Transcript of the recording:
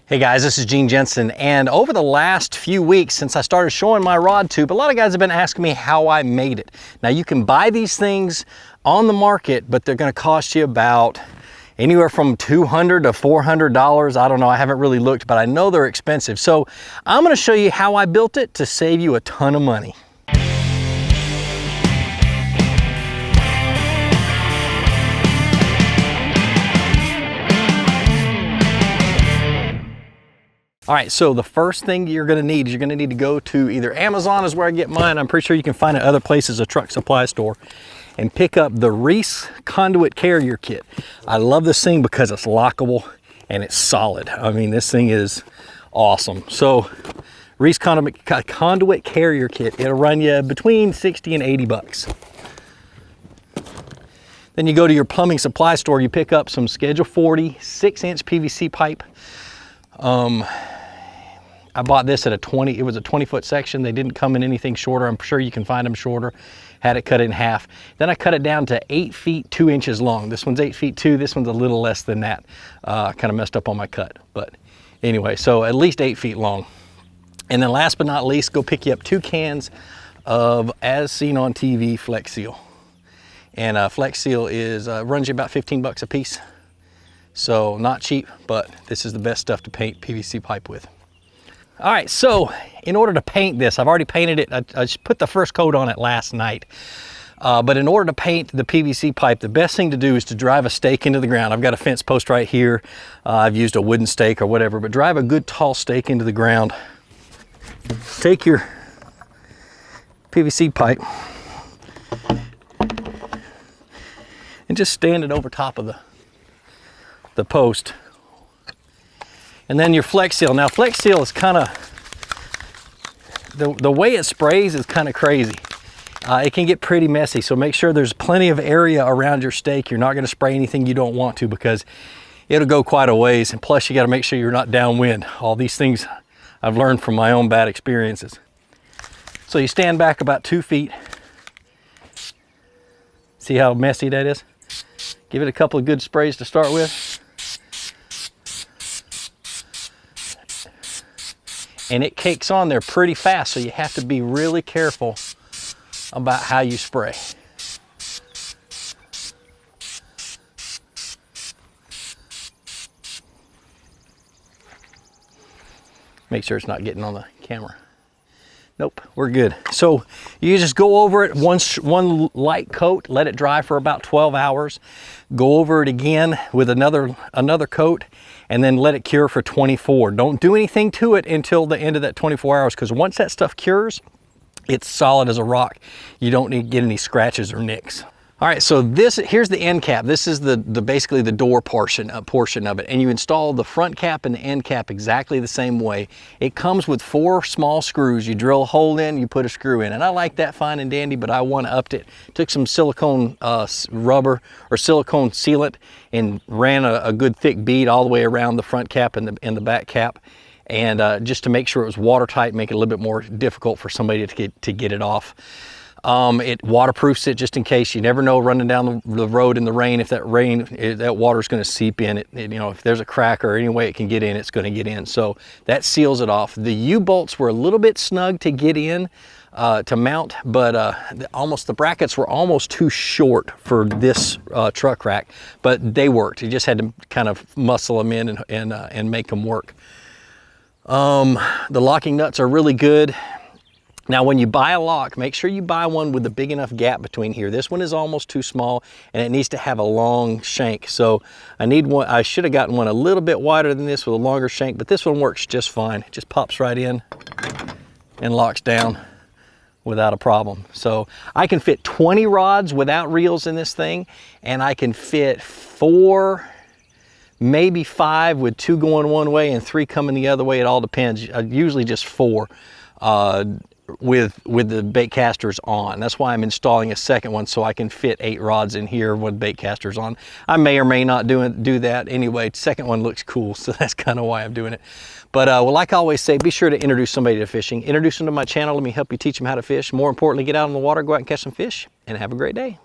Hey guys, this is Gene Jensen, and over the last few weeks since I started showing my rod tube, a lot of guys have been asking me how I made it. Now you can buy these things on the market, but they're going to cost you about anywhere from $200 to $400. I don't know, I haven't really looked, but I know they're expensive. So I'm going to show you how I built it to save you a ton of money. All right, so the first thing you're gonna need is you're gonna need to go to either Amazon is where I get mine. I'm pretty sure you can find it other places, a truck supply store, and pick up the Reese Conduit Carrier Kit. I love this thing because it's lockable and it's solid. I mean, this thing is awesome. So Reese Conduit Carrier Kit, it'll run you between 60 and 80 bucks. Then you go to your plumbing supply store, you pick up some Schedule 40 6-inch PVC pipe. I bought this at it was a 20-foot section. They didn't come in anything shorter. I'm sure you can find them shorter. Had it cut in half. Then I cut it down to 8 feet 2 inches long. This one's 8 feet 2. This one's a little less than that. Kind of messed up on my cut, but anyway, so at least 8 feet long. And then last but not least, go pick you up 2 cans of As Seen on TV Flex Seal. And Flex Seal is runs you about 15 bucks a piece. So not cheap, but this is the best stuff to paint PVC pipe with. All right, so in order to paint this, I've already painted it. I just put the first coat on it last night. But in order to paint the PVC pipe, the best thing to do is to drive a stake into the ground. I've got a fence post right here. I've used a wooden stake or whatever, but drive a good tall stake into the ground. Take your PVC pipe and just stand it over top of the post. And then your Flex Seal. Now Flex Seal is kind of, the way it sprays is kind of crazy. It can get pretty messy, so make sure there's plenty of area around your stake. You're not going to spray anything you don't want to because it'll go quite a ways. And plus you got to make sure you're not downwind. All these things I've learned from my own bad experiences. So you stand back about 2 feet. See how messy that is? Give it a couple of good sprays to start with. And it cakes on there pretty fast, so you have to be really careful about how you spray. Make sure it's not getting on the camera. Nope, we're good. So you just go over it one light coat, let it dry for about 12 hours. Go over it again with another coat, and then let it cure for 24. Don't do anything to it until the end of that 24 hours, because once that stuff cures, it's solid as a rock. You don't need to get any scratches or nicks. All right, so here's the end cap. This is basically the door portion of it, and you install the front cap and the end cap exactly the same way. It comes with 4 small screws. You drill a hole in, you put a screw in, and I like that fine and dandy, but I one-upped it. Took some silicone rubber or silicone sealant and ran a good thick bead all the way around the front cap and the back cap, and just to make sure it was watertight, make it a little bit more difficult for somebody to get it off. It waterproofs it just in case. You never know running down the road in the rain if that water's going to seep in. You know, if there's a crack or any way it can get in, it's going to get in. So that seals it off. The U-bolts were a little bit snug to get in to mount, but the brackets were almost too short for this truck rack, but they worked. You just had to kind of muscle them in and make them work. The locking nuts are really good. Now, when you buy a lock, make sure you buy one with a big enough gap between here. This one is almost too small, and it needs to have a long shank. So I need one. I should have gotten one a little bit wider than this with a longer shank, but this one works just fine. It just pops right in and locks down without a problem. So I can fit 20 rods without reels in this thing, and I can fit 4, maybe 5 with 2 going one way and 3 coming the other way. It all depends. Usually just 4. With the bait casters on. That's why I'm installing a second one, so I can fit 8 rods in here with bait casters on. I may or may not do that anyway. Second one looks cool, so that's kind of why I'm doing it. But well, like I always say, be sure to introduce somebody to fishing. Introduce them to my channel. Let me help you teach them how to fish. More importantly, get out on the water, go out and catch some fish, and have a great day.